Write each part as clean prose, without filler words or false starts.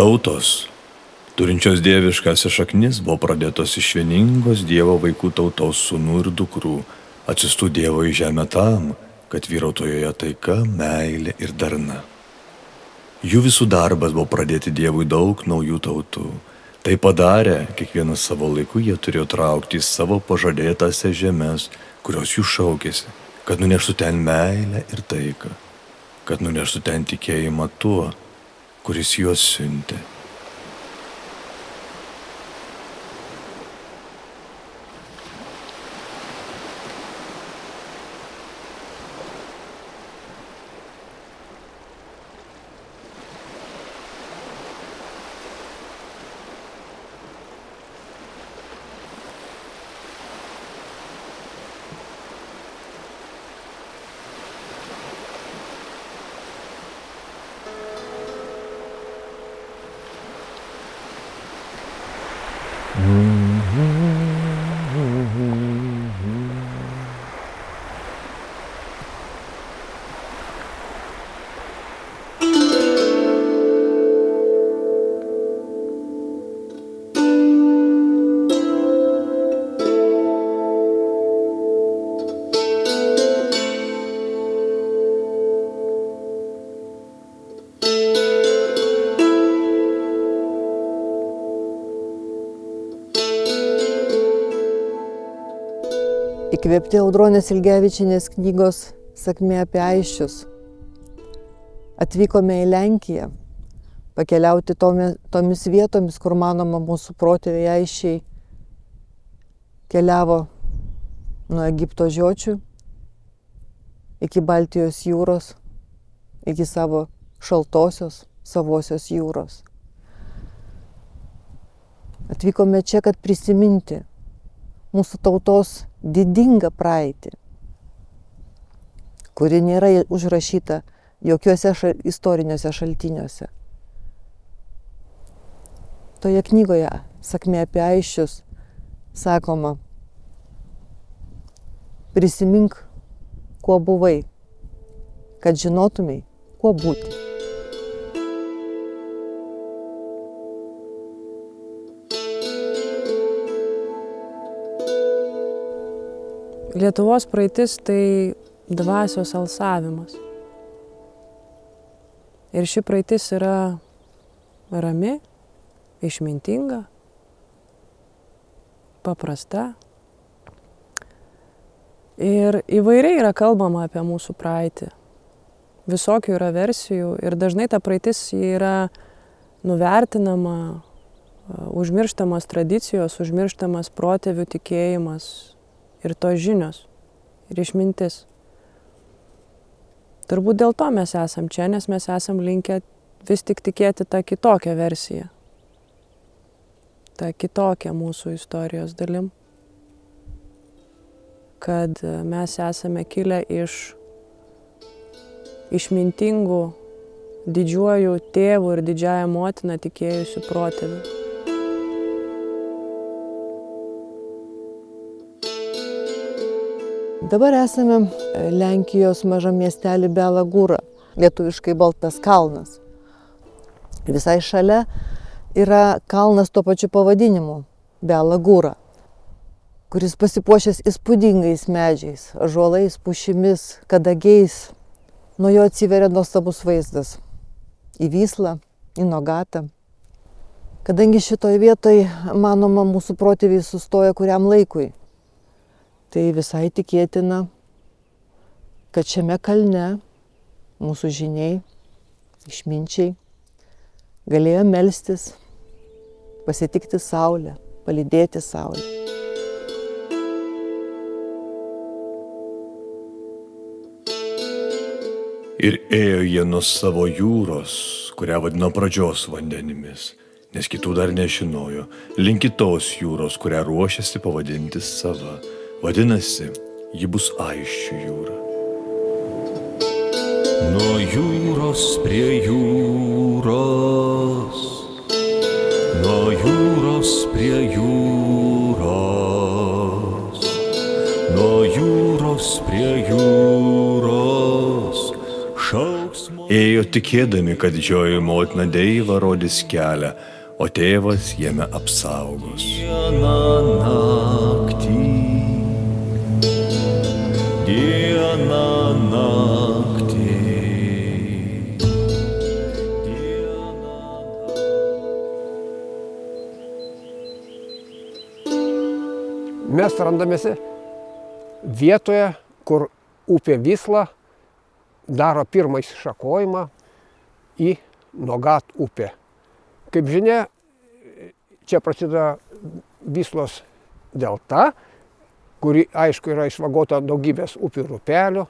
Tautos, turinčios dieviškąsias šaknis, buvo pradėtos iš vieningos Dievo vaikų tautos sūnų ir dukrų, atsiųstų Dievo į žemę tam, kad vyrautų joje taika, meilė ir darna. Jų visų darbas buvo pradėti Dievui daug naujų tautų. Tai padarę, kiekvienas savo laiku jie turėjo traukti į savo pažadėtąsias žemes, kurios jų šaukėsi, kad nuneštų ten meilę ir taiką, kad nuneštų ten tikėjimą tuo, kuris juos siuntė. Įkvėpti Audronės Ilgevičienės knygos Sakmė apie Aisčius. Atvykome į Lenkiją, pakeliauti tomis vietomis, kur manoma mūsų protėviai Aisčiai keliavo nuo Egipto žiočių iki Baltijos jūros, iki savo šaltosios, savosios jūros. Atvykome čia, kad prisiminti mūsų tautos didingą praeitį, kuri nėra užrašyta jokiuose istoriniuose šaltiniuose. Toje knygoje Sakmė apie Aisčius sakoma: prisimink, kuo buvai, kad žinotumei, kuo būti. Lietuvos praeitis tai dvasios alsavimas. Ir ši praeitis yra rami, išmintinga, paprasta. Ir įvairiai yra kalbama apie mūsų praeitį. Visokių yra versijų ir dažnai ta praeitis yra nuvertinama, užmirštamas tradicijos, užmirštamas protėvių tikėjimas ir tos žinios, ir išmintis. Turbūt dėl to mes esam čia, nes mes esam linkę vis tik tikėti tą kitokią versiją, tą kitokią mūsų istorijos dalim, kad mes esame kilę iš išmintingų, didžiuojų tėvų ir didžiąją motiną tikėjusių protėvių. Dabar esame Lenkijos mažam miestelį Bela Gūra, lietuviškai Baltas kalnas. Visai šalia yra kalnas tuo pačiu pavadinimu Bela Gūra, kuris pasipuošęs įspūdingais medžiais, ąžuolais, pušimis, kadagiais. Nuo jo atsiveria nuostabus vaizdas į Vyslą, į Nogatą. Kadangi šitoj vietoj, manoma, mūsų protėviai sustoja kuriam laikui, tai visai tikėtina, kad šiame kalne mūsų žyniai, išminčiai galėjo melstis, pasitikti saulę, palydėti saulę. Ir ėjo jie nuo savo jūros, kurią vadino pradžios vandenimis, nes kitų dar nežinojo, link kitos jūros, kurią ruošiasi pavadinti sava. Vadinasi, ji bus Aisčių jūra. Nuo jūros prie jūros, nuo jūros prie jūros, nuo jūros prie jūros, šauk ėjo tikėdami, kad didžioji motina Deiva rodys kelią, o tėvas jame apsaugos. Diena naktį. Mes randamės vietoje, kur upė Vysla daro pirmąjį iššakojimą į Nogat upę. Kaip žinia, čia prasideda Vyslos delta, kuri, aišku, yra išvagota daugybės upių ir upelių.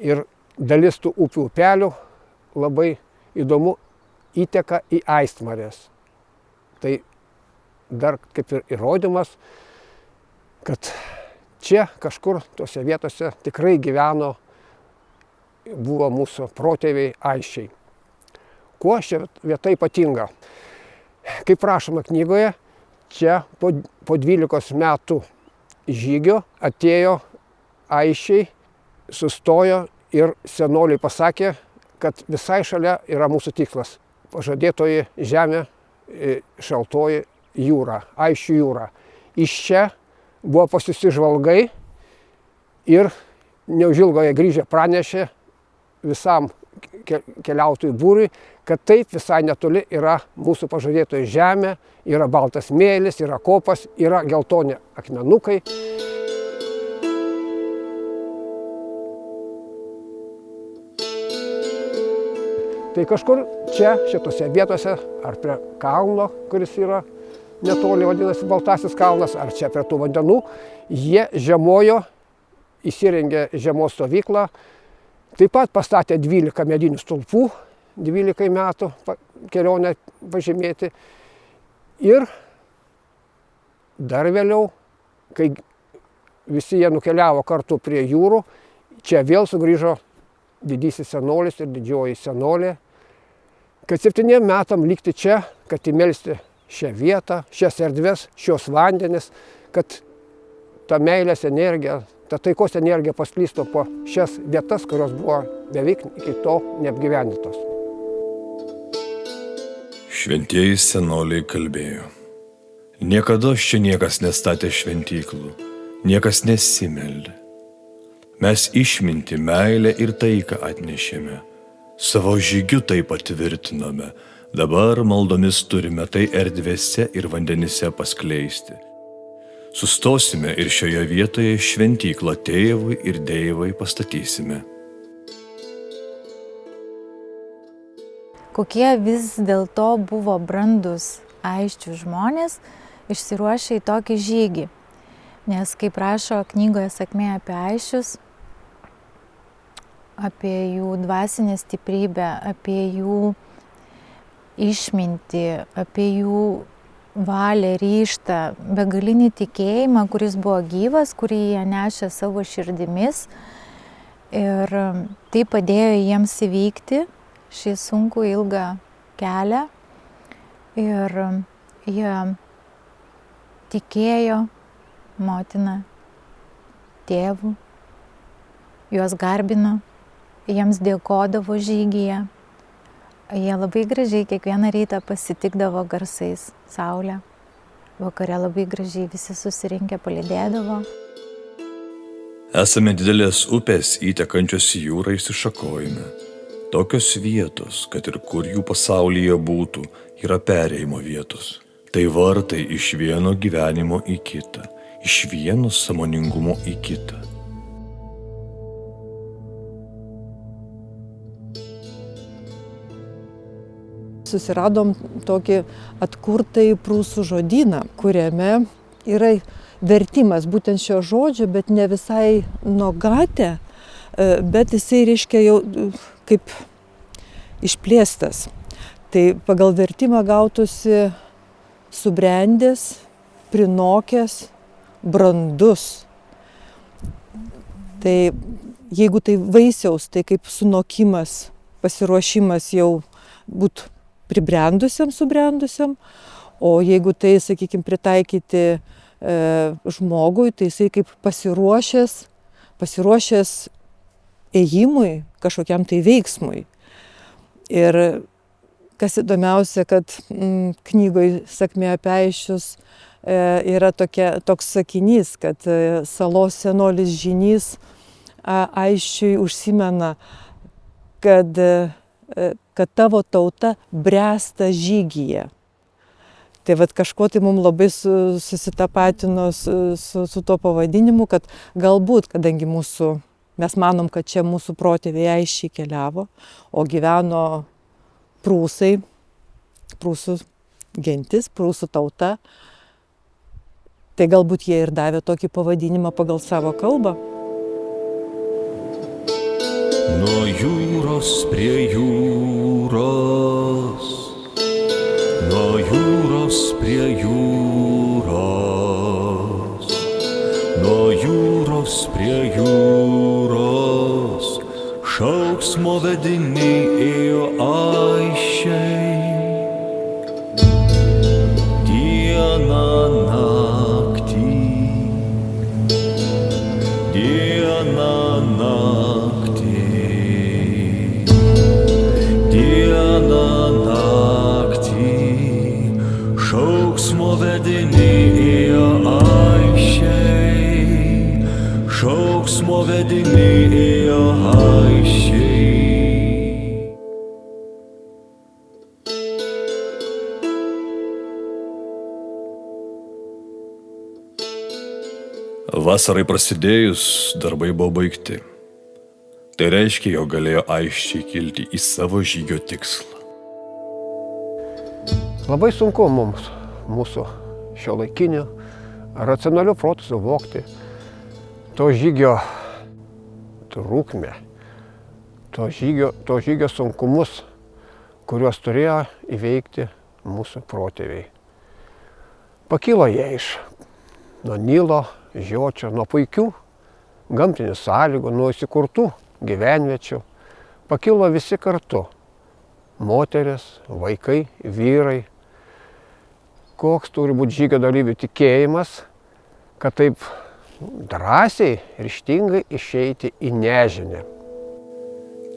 Ir dalis tų upių upelių labai įdomu įteka į Aistmarės. Tai dar kaip ir įrodymas, kad čia kažkur tose vietose tikrai gyveno, buvo mūsų protėviai Aisčiai. Kuo ši vieta ypatinga? Kaip rašoma knygoje, čia po 12 metų žygio atėjo Aisčiai, sustojo ir senoliai pasakė, kad visai šalia yra mūsų tikslas. Pažadėtoji žemė, šaltoji jūra, Aisčių jūra. Iš čia buvo pasiųsti žvalgai ir neužilgo jie grįžę pranešė visam keliautojų būriui, kad taip visai netoli yra mūsų pažadėtoji žemė, yra baltas smėlis, yra kopas, yra geltoni akmenukai. Tai kažkur čia, šitose vietose, ar prie kalno, kuris yra netoli, vadinasi Baltasis kalnas, ar čia prie tų vandenų, jie žiemojo, įsirengė žiemos stovyklą, taip pat pastatė 12 medinių stulpų, 12 metų kelionę pažymėti. Ir dar vėliau, kai visi jie nukeliavo kartu prie jūrų, čia vėl sugrįžo didysis senolis ir didžioji senolė, kad 7 metam likti čia, kad įmelsti šią vietą, šias erdves, šios vandenis, kad ta meilės energija, ta taikos energija pasklisto po šias vietas, kurios buvo beveik iki to neapgyvendintos. Šventieji senoliai kalbėjo. Niekada čia niekas nestatė šventyklų, niekas nesimeldė. Mes išmintį, meilę ir taiką atnešėme. Savo žygiu tai patvirtinome. Dabar maldomis turime tai erdvėse ir vandenyse paskleisti. Sustosime ir šioje vietoje šventyklą tėvui ir Deivai pastatysime. Kokie vis dėlto buvo brandus Aisčių žmonės, išsiruošę į tokį žygį. Nes kaip rašo knygoje Sakmė apie Aisčius, apie jų dvasinę stiprybę, apie jų išmintį, apie jų valią, ryžtą, begalinį tikėjimą, kuris buvo gyvas, kurį jie nešė savo širdimis. Ir tai padėjo jiems įvykti šį sunkų ilgą kelią. Ir jie tikėjo motiną, tėvų, juos garbino, jiems dėkodavo žygyje. Jie labai gražiai kiekvieną rytą pasitikdavo garsais saulę. Vakare labai gražiai visi susirinkę palydėdavo. Esame didelės upės įtekančios į jūrą išsišakojime. Tokios vietos, kad ir kur jų pasaulyje būtų, yra perėjimo vietos. Tai vartai iš vieno gyvenimo į kitą, iš vieno sąmoningumo į kitą. Susiradom tokį atkurtąjį prūsų žodyną, kuriame yra vertimas būtent šio žodžio, bet ne visai Nogate, bet jisai reiškia jau kaip išplėstas. Tai pagal vertimą gautųsi subrendęs, prinokęs, brandus. Tai jeigu tai vaisiaus, tai kaip sunokimas, pasiruošimas jau būt pribrendusiam, subrendusiam, o jeigu tai, sakykime, pritaikyti žmogui, tai jisai kaip pasiruošęs ėjimui, kažkokiam tai veiksmui. Ir kas įdomiausia, kad knygoje Sakmė apie Aisčius yra toks sakinys, kad salos senolis Žynys Aisčiui užsimena, kad tavo tauta bręsta žygyje. Tai vat kažkuo tai mums labai susitapatino su tuo pavadinimu, kad galbūt, kadangi mes manom, kad čia mūsų protėviai Aisčiai keliavo, o gyveno prūsai, prūsų gentis, prūsų tauta, tai galbūt jie ir davė tokį pavadinimą pagal savo kalbą. Nuo jūros prie jūros, nuo jūros prie jūros, nuo jūros prie jūros, šauksmo vediniai ėjo Aisčiai. Dieną naktį, dieną naktį, dieną naktį, šauksmo vediniai ėjo Aisčiai, šauksmo vediniai ėjo Aisčiai. Vasarai prasidėjus, darbai buvo baigti. Tai reiškia, jog galėjo Aisčiai kilti į savo žygio tikslą. Labai sunku mums, mūsų šiuolaikiniu, racionaliu protu suvokti to žygio trukmę, to žygio sunkumus, kuriuos turėjo įveikti mūsų protėviai. Pakilo jie nuo Nilo, Žiočio, nuo puikių gamtinių sąlygų, nuo įsikurtų gyvenviečių. Pakilo visi kartu. Moteris, vaikai, vyrai. Koks turi būti žygio dalyvių tikėjimas, kad taip drąsiai, ryžtingai išeiti į nežinią.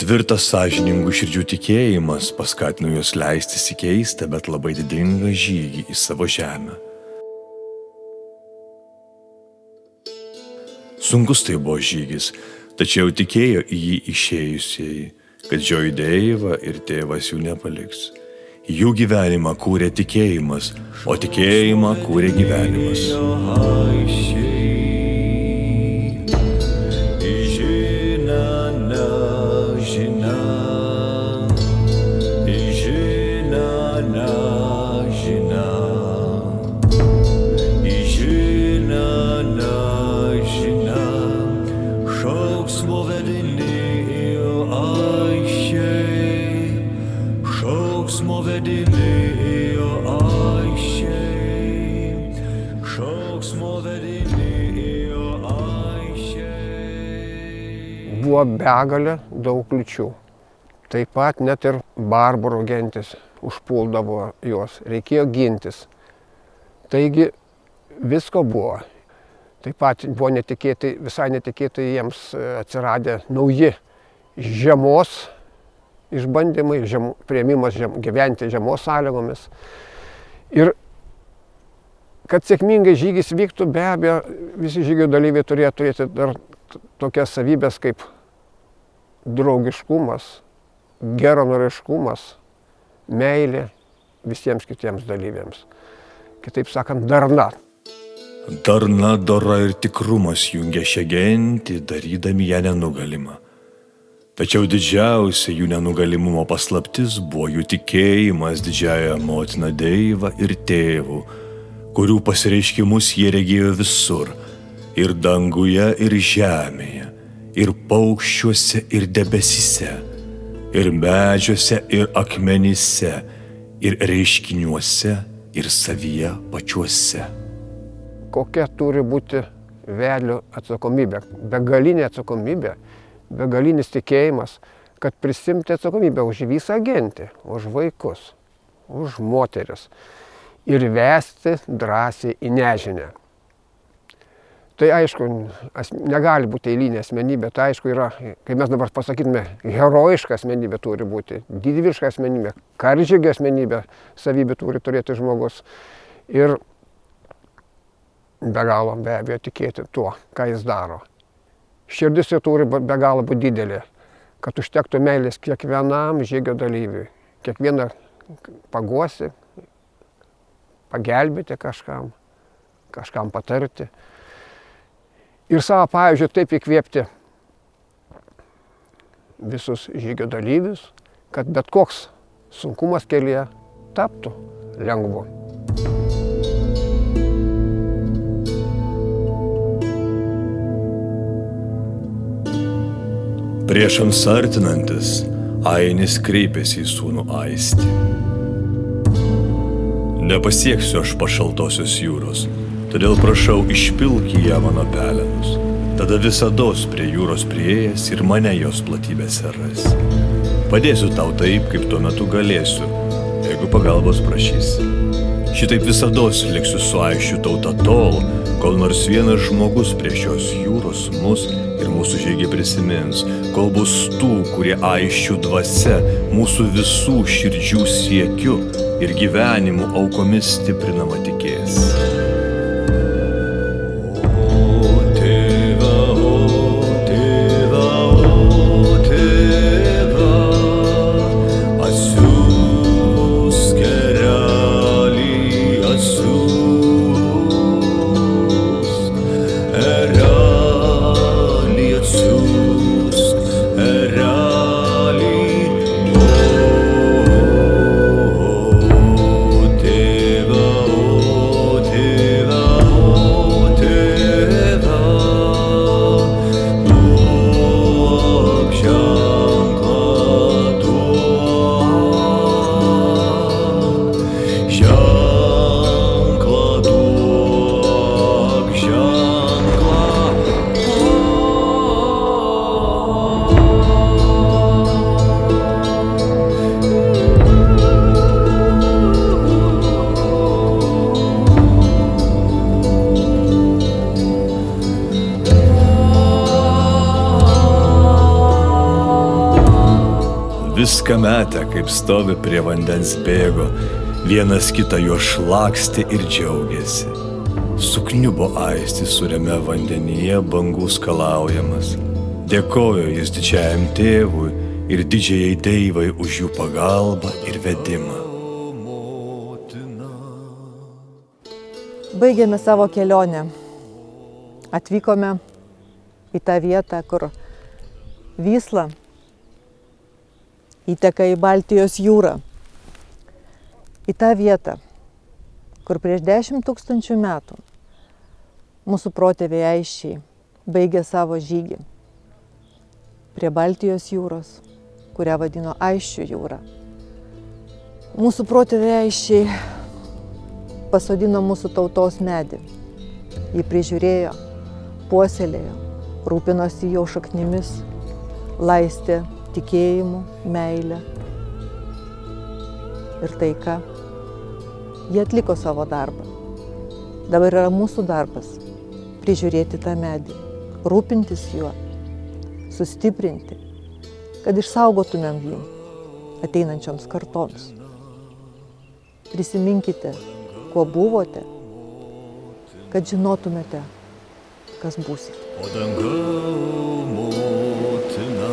Tvirtas sąžiningų širdžių tikėjimas paskatino juos leistis į keistą, bet labai didingą žygį į savo žemę. Sunkus tai buvo žygis, tačiau tikėjo į jį išėjusieji, kad žioji Deiva ir tėvas jų nepaliks. Jų gyvenimą kūrė tikėjimas, o tikėjimą kūrė gyvenimas. Buvo begalė daug kliūčių. Taip pat net ir barbarų gentis užpuldavo juos, reikėjo gintis. Taigi visko buvo. Taip pat buvo visai netikėtai jiems atsiradę nauji žiemos išbandymai, priėmimas gyventi žiemos sąlygomis. Ir kad sėkmingai žygis vyktų, be abejo, visi žygio dalyviai turėjo turėti dar tokias savybės kaip draugiškumas, geranoriškumas, meilė visiems kitiems dalyviams. Kitaip sakant, darna. Darna, dora ir tikrumas jungia šią gentį, darydami ją nenugalimą. Tačiau didžiausia jų nenugalimumo paslaptis buvo jų tikėjimas didžiąją motiną Deivą ir tėvų, kurių pasireiškimus jie regėjo visur, ir danguje, ir žemėje, ir paukščiuose, ir debesyse, ir medžiuose, ir akmenyse, ir reiškiniuose, ir savyje pačiuose. Kokia turi būti vedlio atsakomybė, begalinė atsakomybė, begalinis tikėjimas, kad prisimti atsakomybę už visą gentį, už vaikus, už moteris ir vesti drąsiai į nežinią. Tai aišku, negali būti eilinė asmenybė, tai aišku yra, kai mes dabar pasakytume, herojiška asmenybė turi būti, didvyriška asmenybė, karžygio asmenybė, savybė turi turėti žmogus ir be galo be abejo tikėti tuo, ką jis daro. Širdis jo turi be galo būti didelė, kad užtektų meilės kiekvienam žygio dalyviui, kiekvieną paguosi, pagelbėti kažkam patarti. Ir savo pavyzdžiu taip įkvėpti visus žygio dalyvius, kad bet koks sunkumas kelyje taptų lengvu. Priešams artinantis, Ainis kreipėsi į sūnų Aistį. Nepasieksiu aš pašaltosios jūros, todėl prašau išpilk į ją mano pelenus. Tada visados prie jūros priėjęs ir mane jos platybėse ras. Padėsiu tau taip, kaip tuo metu galėsiu, jeigu pagalbos prašysi. Šitaip visados liksiu su Aisčių tauta tol, kol nors vienas žmogus prie šios jūros mus ir mūsų žygį prisimins, kol bus tų, kurie Aisčių dvasia mūsų visų širdžių siekiu ir gyvenimų aukomis stiprinama tikės. Viską metę, kaip stovi prie vandens bėgo, vienas kitą jo šlakstė ir džiaugiasi. Sukniubo Aistis surėme vandenyje bangų skalaujamas. Dėkojo jis didžiajam tėvui ir didžiajai deivai už jų pagalbą ir vedimą. Baigėme savo kelionę. Atvykome į tą vietą, kur Vysla įteka į Baltijos jūrą. Į tą vietą, kur prieš 10 000 metų mūsų protėviai Aisčiai baigė savo žygį prie Baltijos jūros, kurią vadino Aisčių jūra. Mūsų protėviai Aisčiai pasodino mūsų tautos medį. Jį prižiūrėjo, puoselėjo, rūpinosi jo šaknimis, laistė tikėjimu, meilę ir taika. Jie atliko savo darbą. Dabar yra mūsų darbas prižiūrėti tą medį, rūpintis juo, sustiprinti, kad išsaugotumėm jį ateinančioms kartoms. Prisiminkite, kuo buvote, kad žinotumėte, kas būsite. O dangau motina,